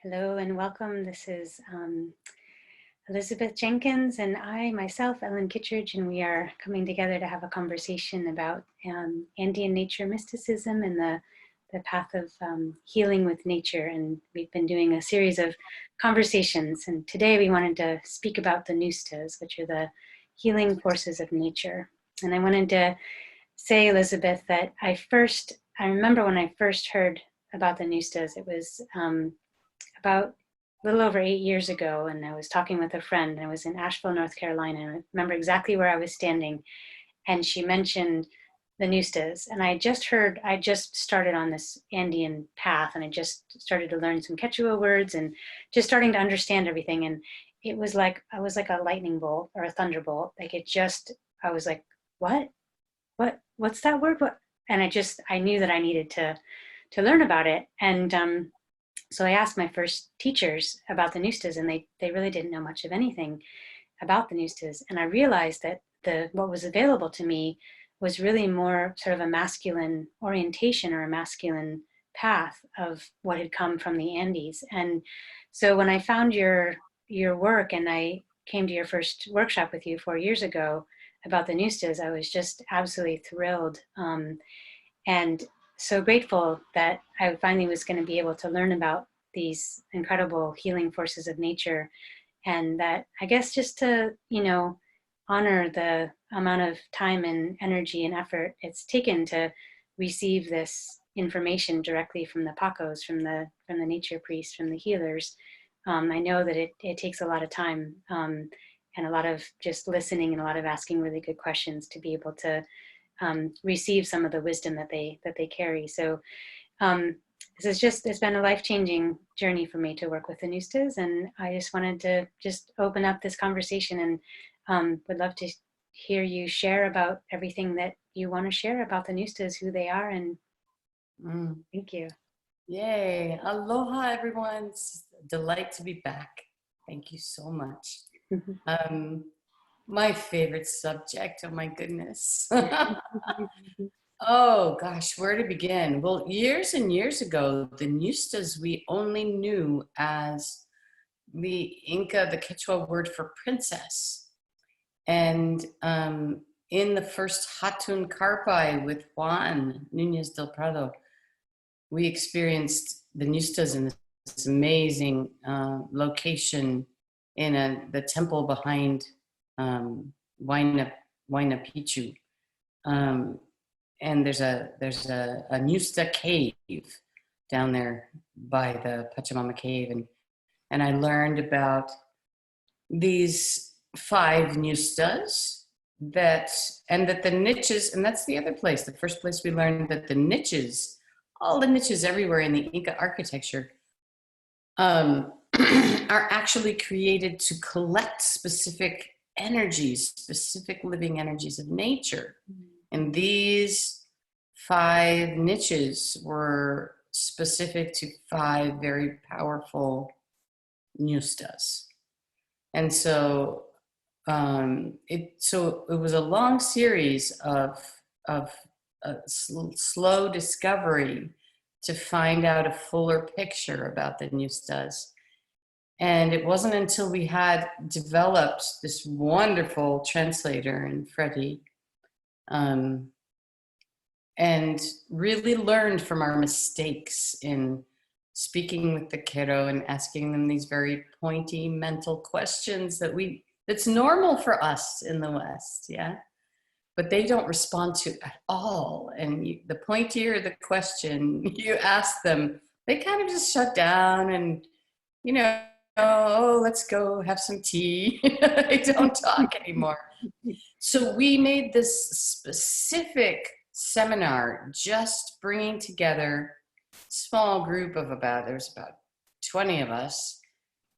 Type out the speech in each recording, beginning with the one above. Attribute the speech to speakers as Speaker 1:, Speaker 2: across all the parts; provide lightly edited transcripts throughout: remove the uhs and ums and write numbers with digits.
Speaker 1: Hello and welcome. This is Elizabeth Jenkins and I, myself, Ellen Kittredge, and we are coming together to have a conversation about Andean nature mysticism and the path of healing with nature. And we've been doing a series of conversations. And today we wanted to speak about the Ñust'as, which are the healing forces of nature. And I wanted to say, Elizabeth, that I remember when I first heard about the Ñust'as, it was about a little over 8 years ago, and I was talking with a friend, and I was in Asheville, North Carolina, and I remember exactly where I was standing, and she mentioned the Ñust'as, and I just started on this Andean path, and I just started to learn some Quechua words, and just starting to understand everything, and I was like a lightning bolt or a thunderbolt, I was like, what's that word? What? And I knew that I needed to learn about it, and so I asked my first teachers about the Ñust'as, and they really didn't know much of anything about the Ñust'as. And I realized that what was available to me was really more sort of a masculine orientation or a masculine path of what had come from the Andes. And so when I found your work and I came to your first workshop with you 4 years ago about the Ñust'as, I was just absolutely thrilled. And so grateful that I finally was going to be able to learn about these incredible healing forces of nature, and that I guess just to, honor the amount of time and energy and effort it's taken to receive this information directly from the Pacos, from the nature priests, from the healers. I know that it takes a lot of time, and a lot of just listening and a lot of asking really good questions to be able to receive some of the wisdom that they carry. So it's been a life-changing journey for me to work with the Ñust'as, and I just wanted to just open up this conversation, and would love to hear you share about everything that you want to share about the Ñust'as, who they are, and thank you.
Speaker 2: Yay. Aloha, everyone. It's a delight to be back. Thank you so much. My favorite subject, oh my goodness. Oh gosh, where to begin? Well, years and years ago, the Ñust'as we only knew as the Inca, the Quechua word for princess. And in the first Hatun Karpai with Juan Núñez del Prado, we experienced the Ñust'as in this amazing location in the temple behind Huayna Picchu. And there's a Ñusta cave down there by the Pachamama cave, and I learned about these 5 Ñustas that the niches, and that's the other place, the first place we learned that the niches, all the niches everywhere in the Inca architecture are actually created to collect specific energies, specific living energies of nature. And these 5 niches were specific to 5 very powerful Ñustas. And so it was a long series of slow discovery to find out a fuller picture about the Ñustas. And it wasn't until we had developed this wonderful translator in Freddie, and really learned from our mistakes in speaking with the kiddo and asking them these very pointy mental questions that's normal for us in the West, yeah? But they don't respond to at all. And the pointier the question you ask them, they kind of just shut down and, oh, let's go have some tea. They don't talk anymore. So we made this specific seminar just bringing together a small group of there's about 20 of us,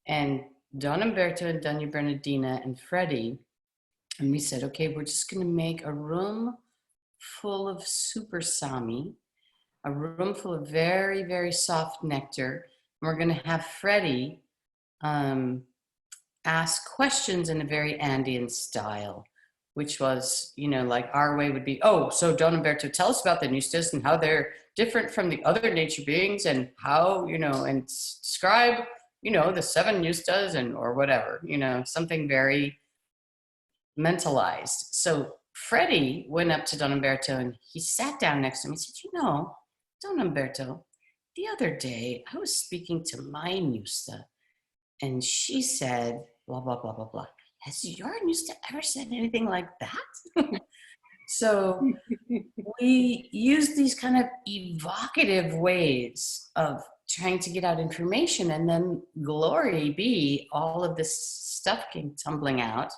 Speaker 2: and Don Umberto and Doña Bernardina and Freddie. And we said, okay, we're just going to make a room full of super Sami, a room full of very, very soft nectar. And we're going to have Freddie ask questions in a very Andean style. which was, like our way would be, oh, so Don Umberto, tell us about the Ñust'as and how they're different from the other nature beings, and how, and describe, the 7 Ñust'as, and or whatever, something very mentalized. So Freddie went up to Don Umberto and he sat down next to him. He said, Don Umberto, the other day I was speaking to my Ñusta, and she said, blah, blah, blah, blah, blah. Has your Ñusta ever said anything like that? So we use these kind of evocative ways of trying to get out information, and then glory be, all of this stuff came tumbling out.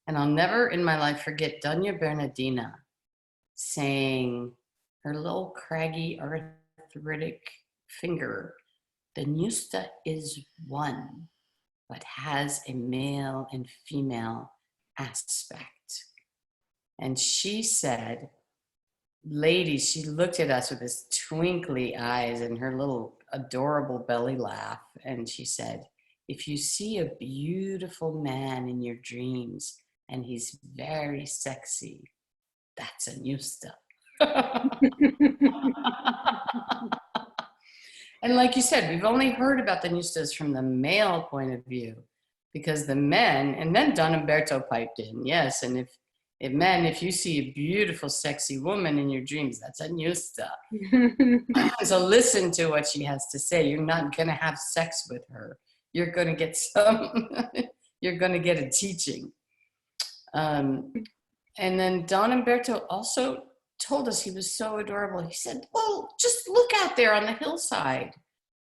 Speaker 2: And I'll never in my life forget Doña Bernardina saying, her little craggy arthritic finger, the Ñusta is one, but has a male and female aspect. And she said, ladies, she looked at us with this twinkly eyes and her little adorable belly laugh. And she said, if you see a beautiful man in your dreams and he's very sexy, that's a Ñusta. And like you said, we've only heard about the Ñustas from the male point of view, because the men, and then Don Umberto piped in, yes, and if you see a beautiful, sexy woman in your dreams, that's a Ñusta. So listen to what she has to say. You're not going to have sex with her. You're going to get you're going to get a teaching. And then Don Umberto also told us, he was so adorable. He said, well, just look out there on the hillside.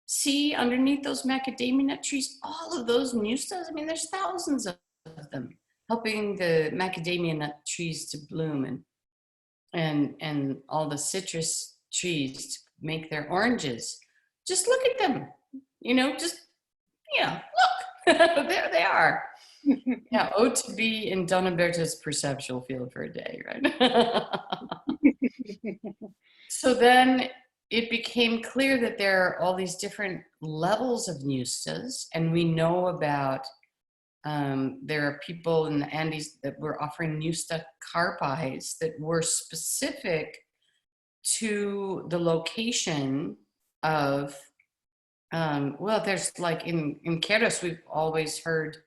Speaker 2: See, underneath those macadamia nut trees, all of those Ñustas. I mean, there's thousands of them helping the macadamia nut trees to bloom, and all the citrus trees to make their oranges. Just look at them, look, there they are. Yeah, to be in Don Umberto's perceptual field for a day, right? So then it became clear that there are all these different levels of Ñustas, and we know about, there are people in the Andes that were offering Ñusta carpis that were specific to the location of, there's like in Queros, we've always heard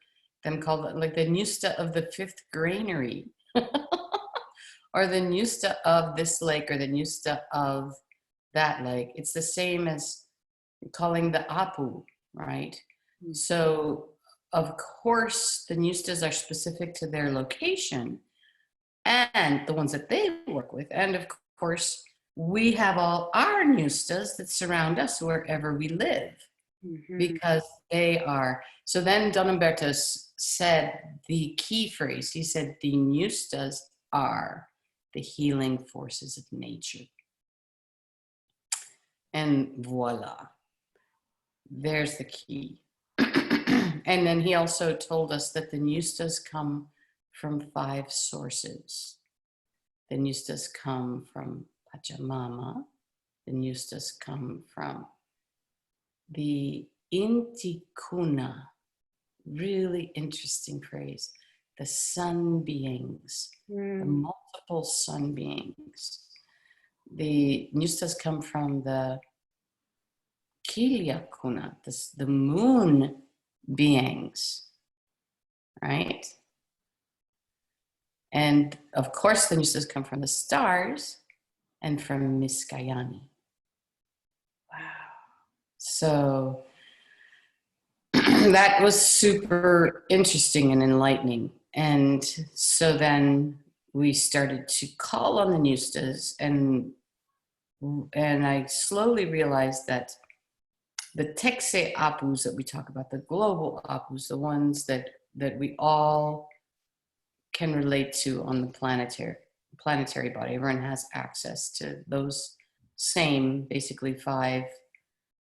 Speaker 2: them called like the Ñusta of the 5th granary, or the Ñusta of this lake, or the Ñusta of that lake. It's the same as calling the Apu, right? Mm-hmm. So of course the Ñustas are specific to their location and the ones that they work with, and of course we have all our Ñustas that surround us wherever we live. Mm-hmm. Because they are. So then Don Umberto said the key phrase. He said, the Ñustas are the healing forces of nature. And voila, there's the key. And then he also told us that the Ñustas come from 5 sources. The Ñustas come from Pachamama. The Ñustas come from the Inti Kuna, really interesting phrase, the sun beings, the multiple sun beings. The Ñustas come from the Kilia Kuna, the moon beings, right? And of course the Ñustas come from the stars and from Miskayani. So that was super interesting and enlightening. And so then we started to call on the Ñustas, and I slowly realized that the Texe Apus that we talk about, the global Apus, the ones that we all can relate to on the planetary body, everyone has access to those same basically 5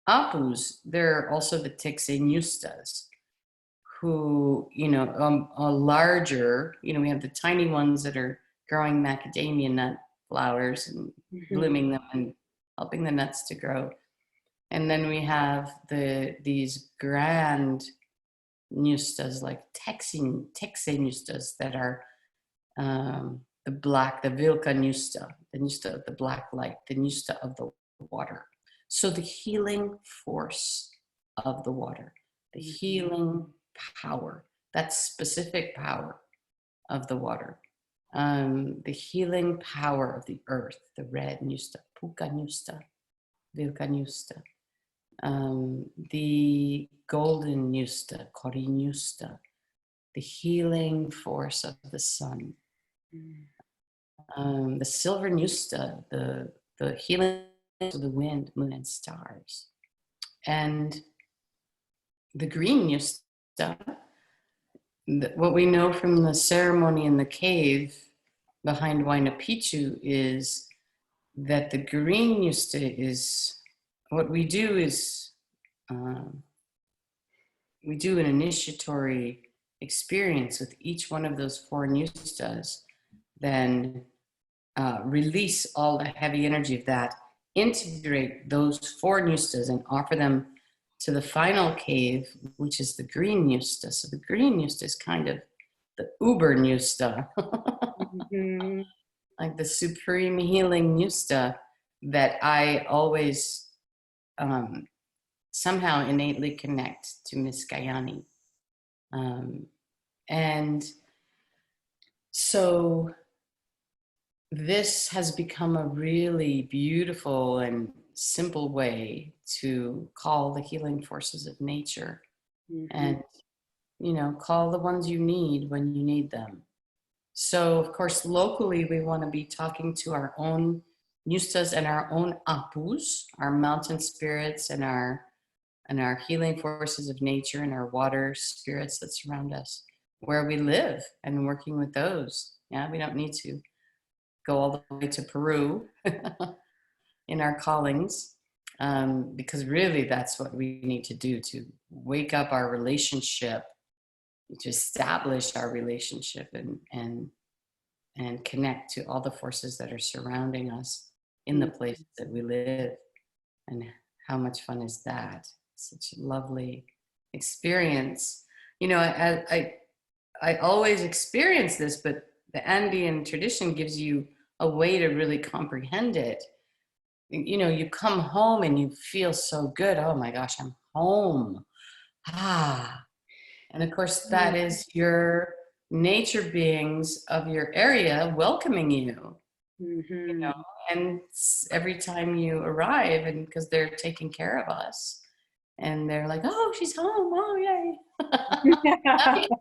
Speaker 2: Apus. There are also the Texe Ñustas, who, are larger, we have the tiny ones that are growing macadamia nut flowers and blooming them and helping the nuts to grow. And then we have these grand Ñustas, like Texe Ñustas, that are the black, the Vilka Ñusta, the Ñusta of the black light, the Ñusta of the water. So the healing force of the water, the healing power, that specific power of the water, the healing power of the earth, the red Ñusta, Puka Ñusta, Vilka Ñusta, the golden Ñusta, Kori Ñusta, the healing force of the sun, the silver Ñusta, the healing of the wind, moon, and stars, and the green Ñusta. What we know from the ceremony in the cave behind Huayna Picchu is that the green Ñusta is, what we do is, we do an initiatory experience with each one of those four Ñustas, then release all the heavy energy of that, integrate those four Ñustas and offer them to the final cave, which is the green Ñusta. So the green Ñusta is kind of the uber Ñusta, like the supreme healing Ñusta that I always somehow innately connect to Miss Gayani. And so this has become a really beautiful and simple way to call the healing forces of nature, and, you know, call the ones you need when you need them. So, of course, locally, we want to be talking to our own Ñustas and our own Apus, our mountain spirits and our healing forces of nature and our water spirits that surround us where we live, and working with those. Yeah, we don't need to go all the way to Peru in our callings, because really that's what we need to do, to wake up our relationship, to establish our relationship, and connect to all the forces that are surrounding us in the places that we live. And how much fun is that? Such a lovely experience. You know, I always experience this, but the Andean tradition gives you a way to really comprehend it. You know, you come home and you feel so good. Oh my gosh, I'm home. And of course, that is your nature beings of your area welcoming you. You know, and every time you arrive, and because they're taking care of us, and they're like, oh, she's home. Oh, yay.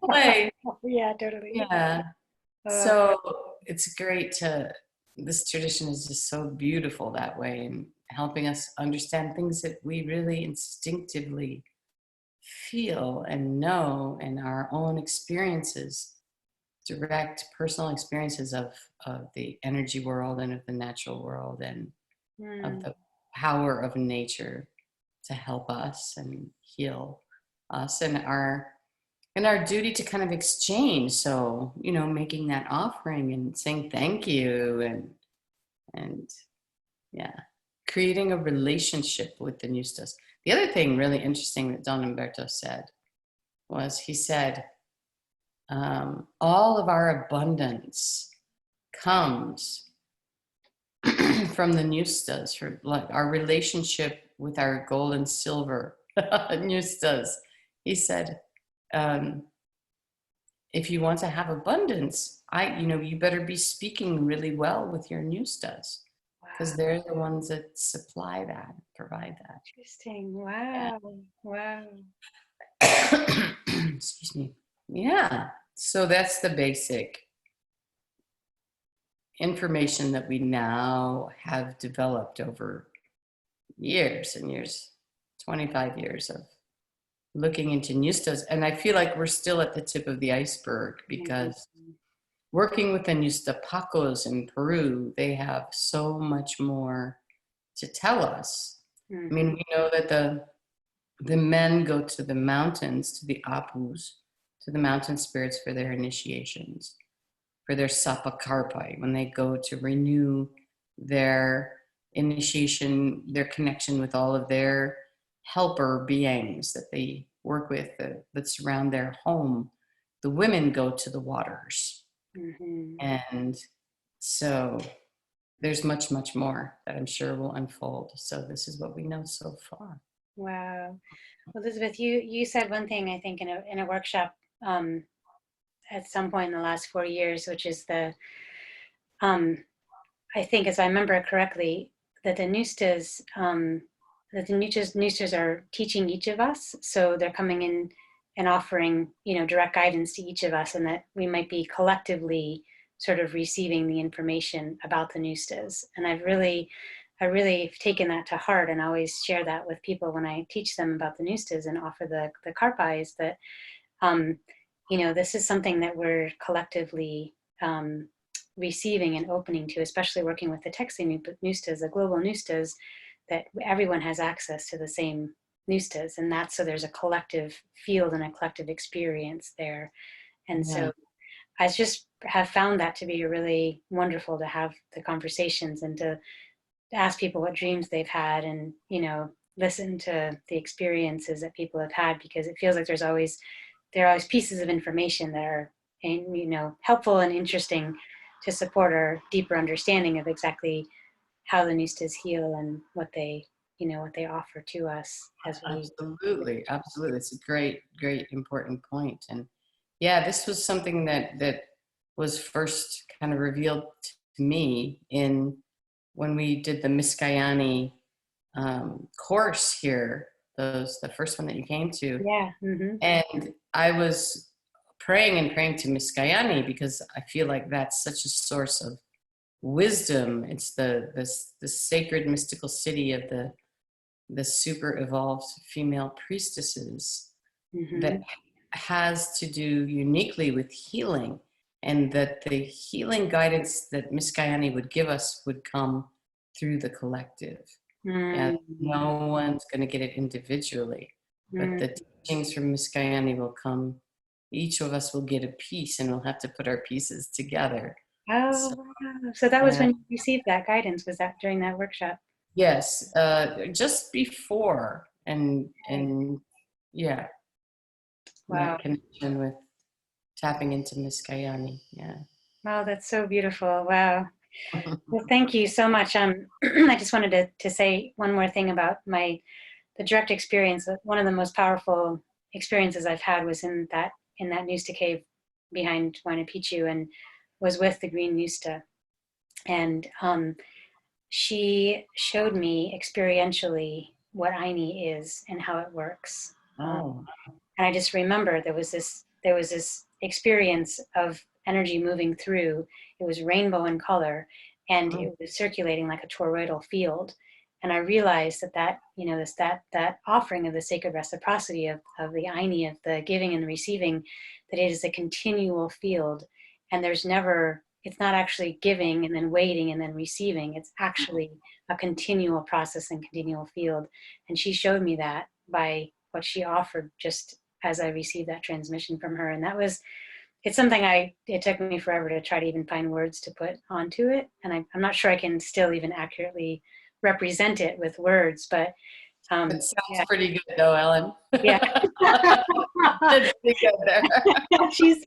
Speaker 2: Play.
Speaker 1: Yeah, totally.
Speaker 2: Yeah. So it's great this tradition is just so beautiful that way, and helping us understand things that we really instinctively feel and know in our own experiences, direct personal experiences of the energy world and of the natural world, and of the power of nature to help us and heal us, and our duty to kind of exchange. So, you know, making that offering and saying thank you, and yeah, creating a relationship with the Ñustas. The other thing really interesting that Don Umberto said was, he said, all of our abundance comes from the Ñustas, for like our relationship with our gold and silver Ñustas. He said, if you want to have abundance, you better be speaking really well with your Ñustas, because they're the ones that supply that, provide that.
Speaker 1: Interesting. Wow. Yeah. Wow.
Speaker 2: Excuse me. Yeah. So that's the basic information that we now have developed over years and years, 25 years of looking into Ñustas. And I feel like we're still at the tip of the iceberg, because working with the Ñustapacos in Peru, they have so much more to tell us. I mean, we know that the men go to the mountains, to the Apus, to the mountain spirits for their initiations, for their sapakarpai, when they go to renew their initiation, their connection with all of their helper beings that they work with, that surround their home. The women go to the waters,
Speaker 1: Mm-hmm.
Speaker 2: And so there's much, much more that I'm sure will unfold. So this is what we know so far.
Speaker 1: Wow. Well, Elizabeth, you said one thing, I think, in a workshop um, at some point in the last 4 years, which is um, I think, as I remember correctly, that the Ñust'as are teaching each of us. So they're coming in and offering, direct guidance to each of us, and that we might be collectively sort of receiving the information about the Ñust'as. And I really taken that to heart, and always share that with people when I teach them about the Ñust'as and offer the Karpa, is that um, this is something that we're collectively receiving and opening to, especially working with the Texan Ñust'as, the global Ñust'as, that everyone has access to the same Ñust'as, and that's so there's a collective field and a collective experience there. And
Speaker 2: Yeah.
Speaker 1: so I just have found that to be really wonderful, to have the conversations and to ask people what dreams they've had, and listen to the experiences that people have had, because it feels like there are always pieces of information that are helpful and interesting to support our deeper understanding of exactly how the Ñust'as heal and what they offer to us as we.
Speaker 2: Absolutely, absolutely. It's a great, great, important point. And yeah, this was something that was first kind of revealed to me in when we did the Miskayani course here. The first one that you came to,
Speaker 1: Yeah. Mm-hmm.
Speaker 2: and I was praying and praying to Miskayani because I feel like that's such a source of wisdom. It's the sacred mystical city of the super evolved female priestesses
Speaker 1: Mm-hmm.
Speaker 2: that has to do uniquely with healing, and that the healing guidance that Miss Gayani would give us would come through the collective. Yeah,
Speaker 1: Mm-hmm.
Speaker 2: no one's going to get it individually, but the teachings from Miss Gayani will come. Each of us will get a piece, and we'll have to put our pieces together. So,
Speaker 1: Oh, wow. So that was
Speaker 2: yeah.
Speaker 1: when you received that guidance. Was that during that workshop?
Speaker 2: Yes, just before,
Speaker 1: Okay.
Speaker 2: and yeah,
Speaker 1: Wow.
Speaker 2: that connection with tapping into Miss Kayani. Yeah.
Speaker 1: Wow, that's so beautiful. Wow. Well, thank you so much. I just wanted to say one more thing about the direct experience. One of the most powerful experiences I've had was in that Nusta cave behind Huayna Picchu, and was with the Green Nusta. And she showed me experientially what Aini is and how it works.
Speaker 2: Oh.
Speaker 1: And I just remember there was this experience of energy moving through. It was rainbow in color, and
Speaker 2: Mm.
Speaker 1: it was circulating like a toroidal field. And I realized that offering of the sacred reciprocity of the Aini, of the giving and the receiving, that it is a continual field, and it's not actually giving and then waiting and then receiving. It's actually a continual process and continual field. And she showed me that by what she offered, just as I received that transmission from her. And it's something it took me forever to try to even find words to put onto it. And I'm not sure I can still even accurately represent it with words, but
Speaker 2: It sounds
Speaker 1: yeah,
Speaker 2: pretty good though, Ellen.
Speaker 1: yeah.
Speaker 2: It's pretty good there.
Speaker 1: she's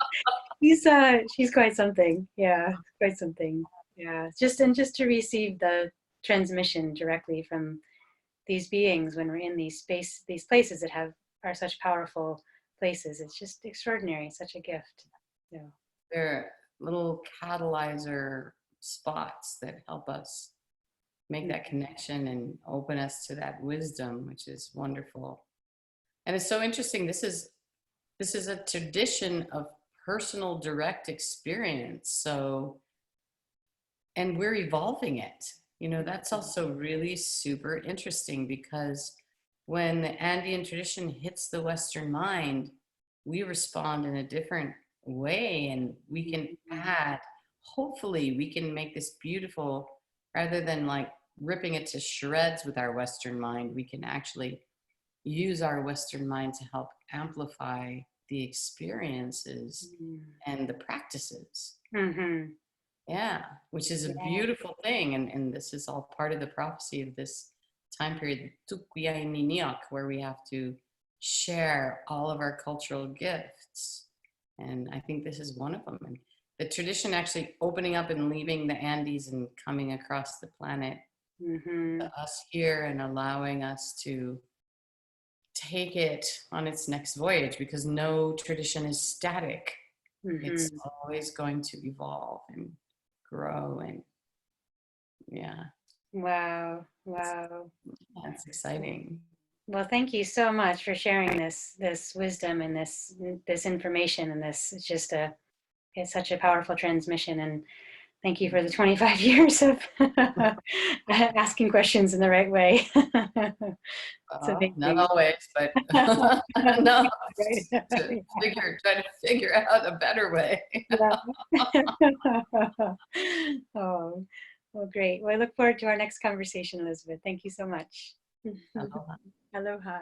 Speaker 1: she's quite something. Yeah, quite something. Yeah, just to receive the transmission directly from these beings when we're in these places that are such powerful places. It's just extraordinary. It's such a gift. So.
Speaker 2: They're little catalyzer spots that help us make that connection and open us to that wisdom, which is wonderful. And it's so interesting. This is a tradition of personal direct experience. So, and we're evolving it. That's also really super interesting, because when the Andean tradition hits the Western mind, we respond in a different way, and we can add, hopefully, we can make this beautiful rather than like ripping it to shreds with our Western mind. We can actually use our Western mind to help amplify the experiences and the practices.
Speaker 1: Mm-hmm.
Speaker 2: Yeah, which is a
Speaker 1: Yeah.
Speaker 2: beautiful thing. And this is all part of the prophecy of this time period, Tukwiyay where we have to share all of our cultural gifts. And I think this is one of them. And the tradition actually opening up and leaving the Andes and coming across the planet to us here and allowing us to take it on its next voyage, because no tradition is static. It's always going to evolve and grow, and yeah.
Speaker 1: Wow. Wow.
Speaker 2: That's exciting.
Speaker 1: Well, thank you so much for sharing this wisdom and this information, and this it's just it's such a powerful transmission. And thank you for the 25 years of asking questions in the right way. So thank
Speaker 2: Not
Speaker 1: you.
Speaker 2: always, but no, try to figure out a better way.
Speaker 1: Oh, well, great. Well, I look forward to our next conversation, Elizabeth. Thank you so much.
Speaker 2: Aloha.
Speaker 1: Aloha.